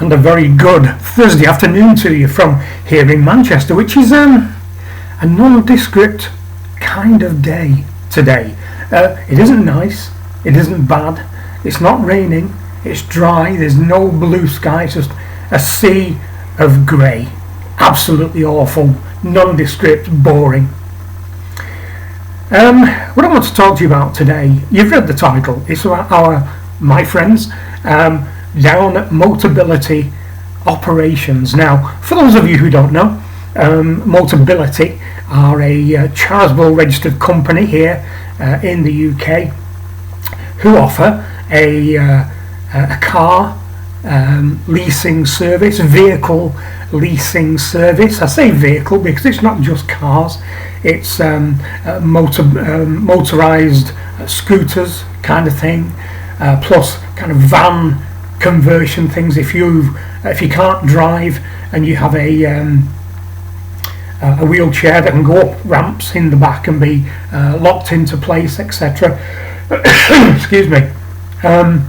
And a very good Thursday afternoon to you from here in Manchester, which is a nondescript kind of day today. It isn't nice, it isn't bad, it's not raining, it's dry, there's no blue sky, it's just a sea of grey. Absolutely awful, nondescript, boring. What I want to talk to you about today, you've read the title, it's about my friends down at Motability Operations. Now, for those of you who don't know, Motability are a charitable registered company here in the UK who offer a car leasing service, vehicle leasing service. I say vehicle because it's not just cars, it's motorized scooters kind of thing, plus kind of van conversion things. If you can't drive and you have a wheelchair that can go up ramps in the back and be locked into place, etc. Excuse me. And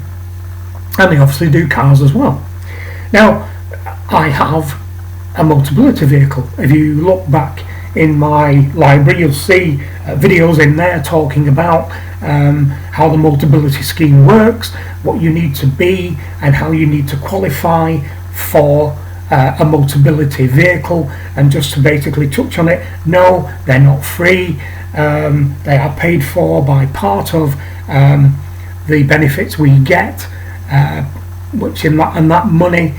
they obviously do cars as well. Now, I have a Motability vehicle. If you look back in my library, you'll see videos in there talking about how the Motability scheme works, what you need to be, and how you need to qualify for a Motability vehicle. And just to basically touch on it, no, they're not free. They are paid for by part of the benefits we get, which and that money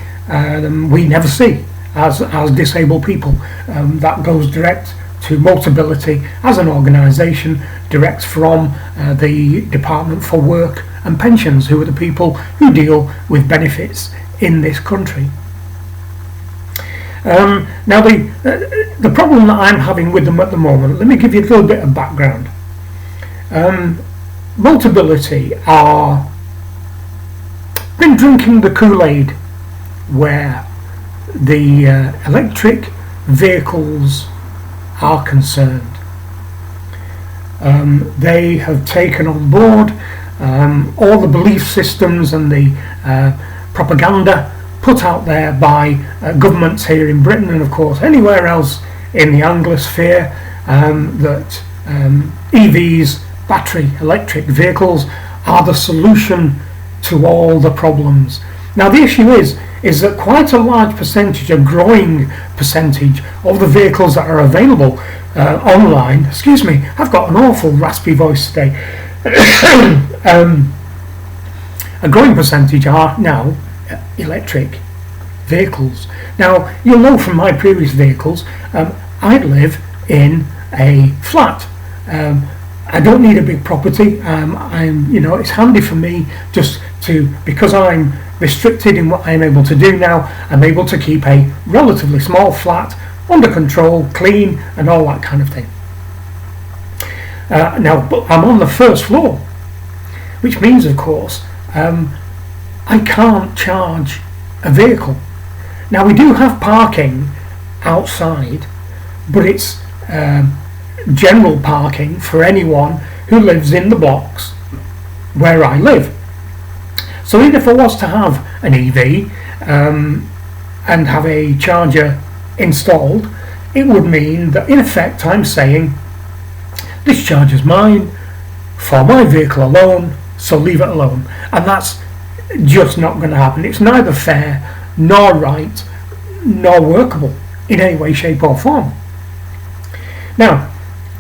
we never see as disabled people. That goes direct to Motability as an organisation, direct from the Department for Work and Pensions, who are the people who deal with benefits in this country. Now the problem that I'm having with them at the moment, let me give you a little bit of background. Motability are been drinking the Kool-Aid where the electric vehicles are concerned. They have taken on board all the belief systems and the propaganda put out there by governments here in Britain and of course anywhere else in the Anglosphere, that EVs, battery electric vehicles, are the solution to all the problems. Now the issue is that quite a large percentage, a growing percentage of the vehicles that are available online, excuse me, I've got an awful raspy voice today, a growing percentage are now electric vehicles. Now you'll know from my previous vehicles, I live in a flat. I don't need a big property. It's handy for me just because I'm restricted in what I'm able to do now. I'm able to keep a relatively small flat under control, clean, and all that kind of thing. Now, but I'm on the first floor, which means, of course, I can't charge a vehicle. Now, we do have parking outside, but it's general parking for anyone who lives in the blocks where I live. So even if I was to have an EV and have a charger installed, it would mean that in effect I'm saying this charger's mine for my vehicle alone, so leave it alone. And that's just not going to happen. It's neither fair nor right nor workable in any way, shape or form. Now,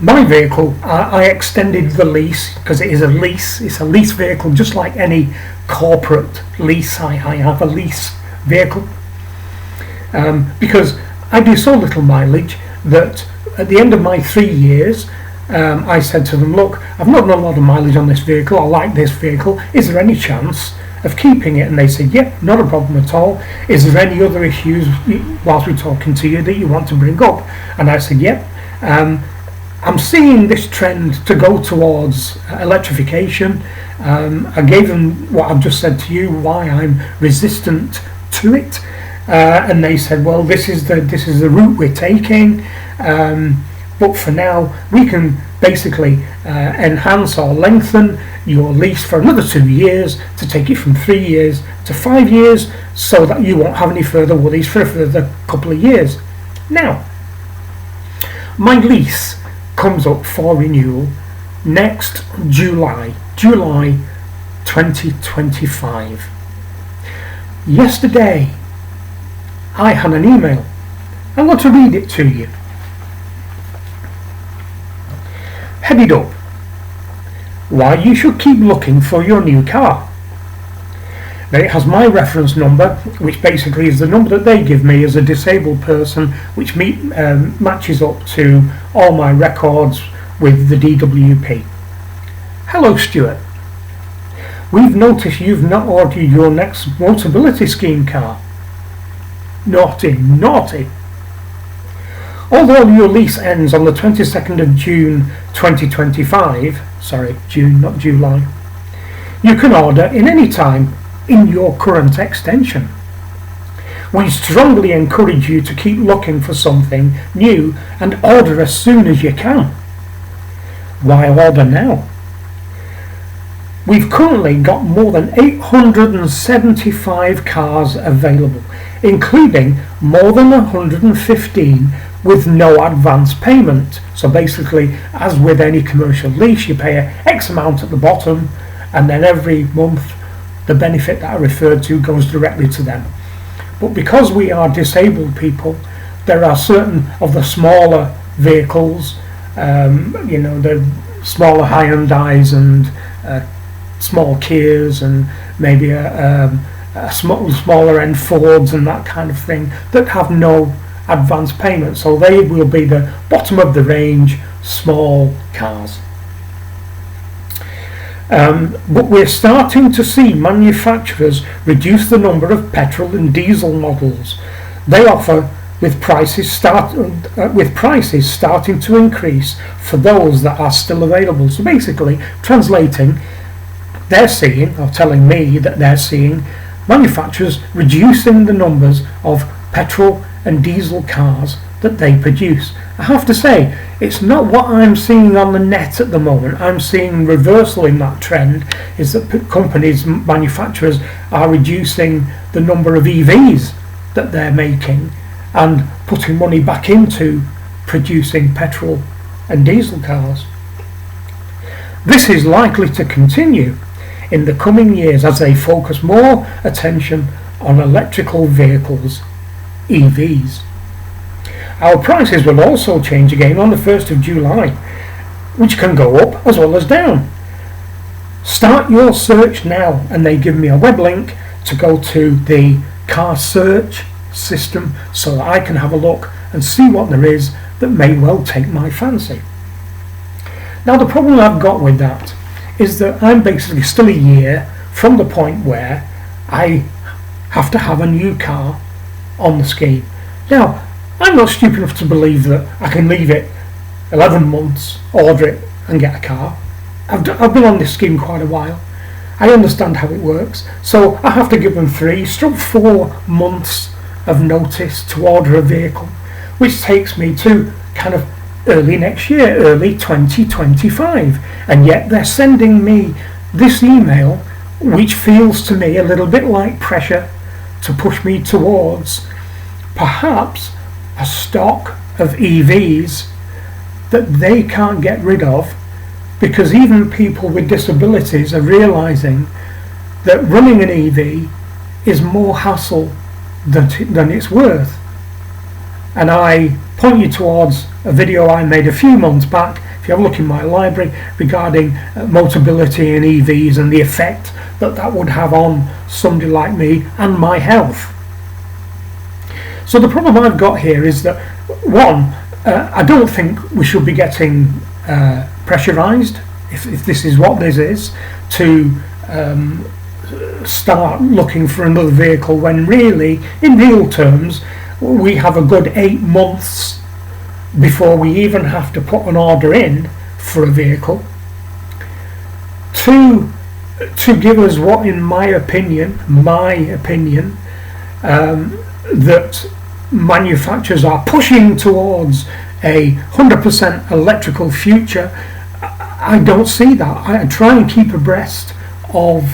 my vehicle, I extended the lease because it is a lease. It's a lease vehicle, just like any corporate lease. I have a lease vehicle because I do so little mileage that at the end of my 3 years, I said to them, look, I've not done a lot of mileage on this vehicle. I like this vehicle. Is there any chance of keeping it? And they said, yep, not a problem at all. Is there any other issues whilst we're talking to you that you want to bring up? And I said, yep. I'm seeing this trend to go towards electrification. I gave them what I've just said to you, why I'm resistant to it, and they said, well, this is the route we're taking. But for now, we can basically enhance or lengthen your lease for another 2 years to take it from 3 years to 5 years, so that you won't have any further worries for a further couple of years. Now, my lease comes up for renewal next July 2025. Yesterday, I had an email. I'm going to read it to you. Headed up, why you should keep looking for your new car. Now, it has my reference number, which basically is the number that they give me as a disabled person, which matches up to all my records with the DWP. Hello, Stuart. We've noticed you've not ordered your next Motability scheme car. Naughty, naughty. Although your lease ends on the 22nd of June 2025, sorry, June, not July, you can order in any time in your current extension. We strongly encourage you to keep looking for something new and order as soon as you can. Why order now? We've currently got more than 875 cars available, including more than 115 with no advance payment. So basically, as with any commercial lease, you pay X amount at the bottom, and then every month the benefit that I referred to goes directly to them. But because we are disabled people, there are certain of the smaller vehicles, the smaller Hyundais and small Kias and maybe a smaller end Fords and that kind of thing, that have no advance payment, so they will be the bottom of the range small cars. But we're starting to see manufacturers reduce the number of petrol and diesel models they offer, with prices starting to increase for those that are still available. So basically, translating, they're seeing, or telling me that they're seeing, manufacturers reducing the numbers of petrol and diesel cars that they produce. I have to say, it's not what I'm seeing on the net at the moment. I'm seeing reversal in that trend, is that companies, manufacturers are reducing the number of EVs that they're making and putting money back into producing petrol and diesel cars. This is likely to continue in the coming years as they focus more attention on electrical vehicles, EVs. Our prices will also change again on the 1st of July, which can go up as well as down. Start your search now, and they give me a web link to go to the car search system so that I can have a look and see what there is that may well take my fancy. Now, the problem I've got with that is that I'm basically still a year from the point where I have to have a new car on the scheme. Now, I'm not stupid enough to believe that I can leave it 11 months, order it and get a car. I've been on this scheme quite a while. I understand how it works. So I have to give them 3-4 months of notice to order a vehicle, which takes me to kind of early next year, early 2025. And yet they're sending me this email, which feels to me a little bit like pressure to push me towards perhaps a stock of EVs that they can't get rid of, because even people with disabilities are realizing that running an EV is more hassle than it's worth. And I point you towards a video I made a few months back, if you have a look in my library, regarding Motability and EVs and the effect that would have on somebody like me and my health. So the problem I've got here is that, one, I don't think we should be getting pressurised, if this is what this is, to start looking for another vehicle when really, in real terms, we have a good 8 months before we even have to put an order in for a vehicle. To give us what, in my opinion, that manufacturers are pushing towards a 100% electrical future, I don't see that. I try and keep abreast of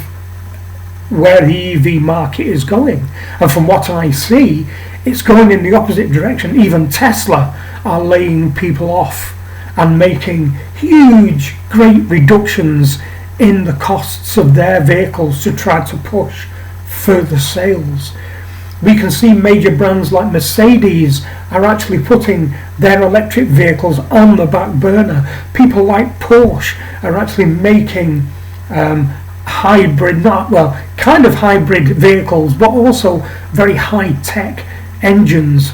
where the EV market is going, and from what I see, it's going in the opposite direction. Even Tesla are laying people off and making huge, great reductions in the costs of their vehicles to try to push further sales. We can see major brands like Mercedes are actually putting their electric vehicles on the back burner. People like Porsche are actually making hybrid, kind of hybrid vehicles, but also very high-tech engines,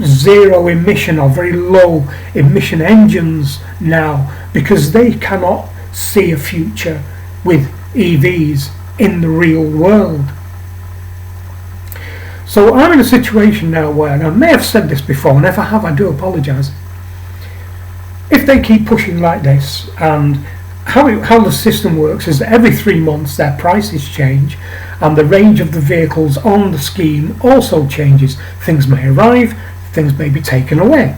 zero emission or very low emission engines now, because they cannot see a future with EVs in the real world. So I'm in a situation now where, and I may have said this before, and if I have, I do apologise. If they keep pushing like this, and how the system works is that every 3 months their prices change, and the range of the vehicles on the scheme also changes. Things may arrive, things may be taken away.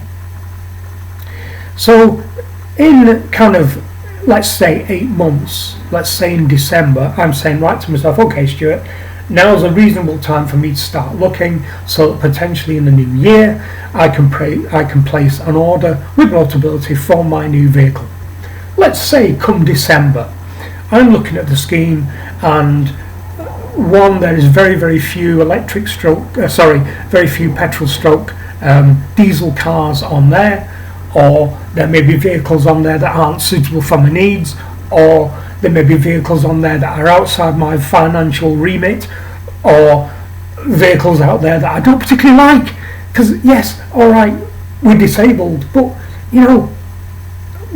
So in kind of, let's say 8 months, let's say in December, I'm saying right to myself, okay Stuart, now's a reasonable time for me to start looking, so that potentially in the new year I can place an order with Motability for my new vehicle. Let's say come December, I'm looking at the scheme, and one, there is very few very few petrol stroke diesel cars on there, or there may be vehicles on there that aren't suitable for my needs, or there may be vehicles on there that are outside my financial remit, or vehicles out there that I don't particularly like, because yes, alright, we're disabled, but you know,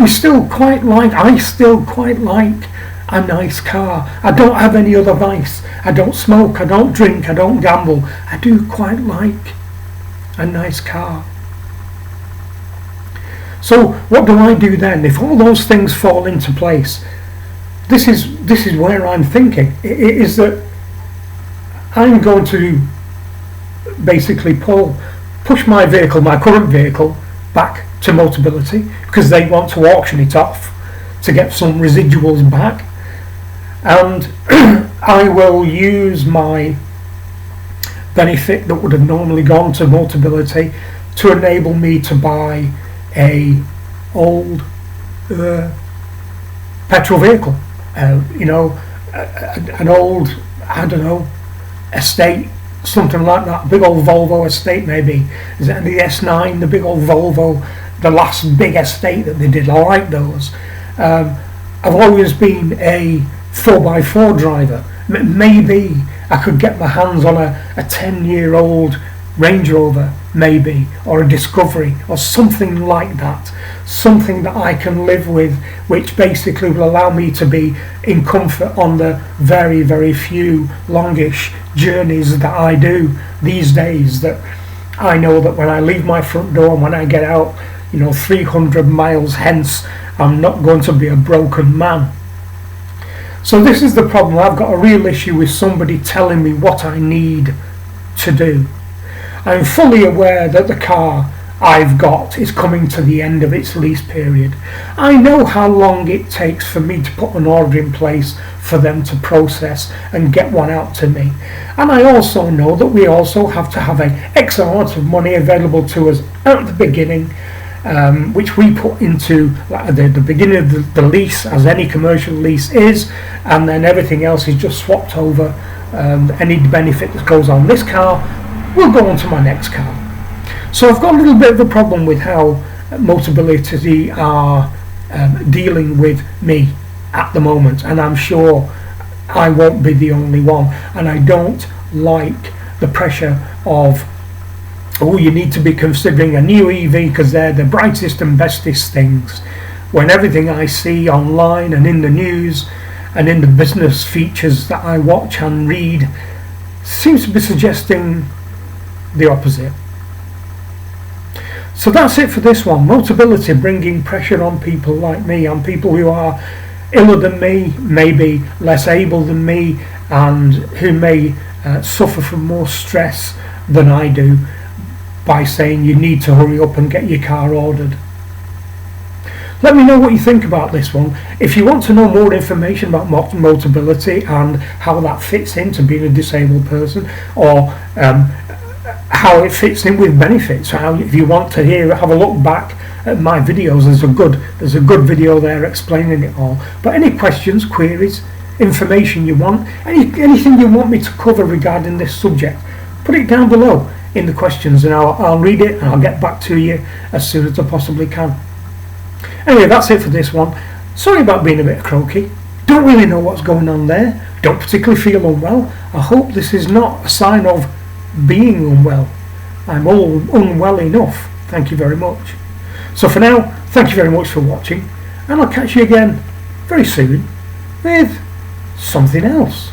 I still quite like a nice car. I don't have any other vice. I don't smoke, I don't drink, I don't gamble. I do quite like a nice car. So what do I do then? If all those things fall into place, this is where I'm thinking. It is that I'm going to basically push my current vehicle, back to Motability, because they want to auction it off to get some residuals back, and I will use my benefit that would have normally gone to Motability to enable me to buy a old petrol vehicle, an old, I don't know, estate, something like that, big old Volvo estate maybe. Is it the S9, the big old Volvo, the last big estate that they did? I like those. I've always been a 4x4 driver. Maybe I could get my hands on a 10-year-old Range Rover, maybe, or a Discovery, or something like that. Something that I can live with, which basically will allow me to be in comfort on the very few longish journeys that I do these days, that I know that when I leave my front door and when I get out, 300 miles hence, I'm not going to be a broken man. So this is the problem. I've got a real issue with somebody telling me what I need to do. I'm fully aware that the car I've got is coming to the end of its lease period. I know how long it takes for me to put an order in place for them to process and get one out to me. And I also know that we also have to have an X amount of money available to us at the beginning, which we put into the beginning of the lease, as any commercial lease is, and then everything else is just swapped over. Any benefit that goes on this car will go on to my next car. So I've got a little bit of a problem with how Motability are dealing with me at the moment, and I'm sure I won't be the only one. And I don't like the pressure of, oh, you need to be considering a new EV because they're the brightest and bestest things, when everything I see online and in the news and in the business features that I watch and read seems to be suggesting the opposite. So that's it for this one. Motability bringing pressure on people like me, on people who are iller than me, maybe less able than me, and who may suffer from more stress than I do. by saying you need to hurry up and get your car ordered. Let me know what you think about this one. If you want to know more information about Motability and how that fits into being a disabled person, or how it fits in with benefits, if you want to have a look back at my videos, there's a good video there explaining it all. But any questions, queries, information you want, anything you want me to cover regarding this subject, put it down below in the questions, and I'll read it and I'll get back to you as soon as I possibly can. Anyway, that's it for this one. Sorry about being a bit croaky. Don't really know what's going on there. Don't particularly feel unwell. I hope this is not a sign of being unwell. I'm all unwell enough. Thank you very much. So for now, thank you very much for watching, and I'll catch you again very soon with something else.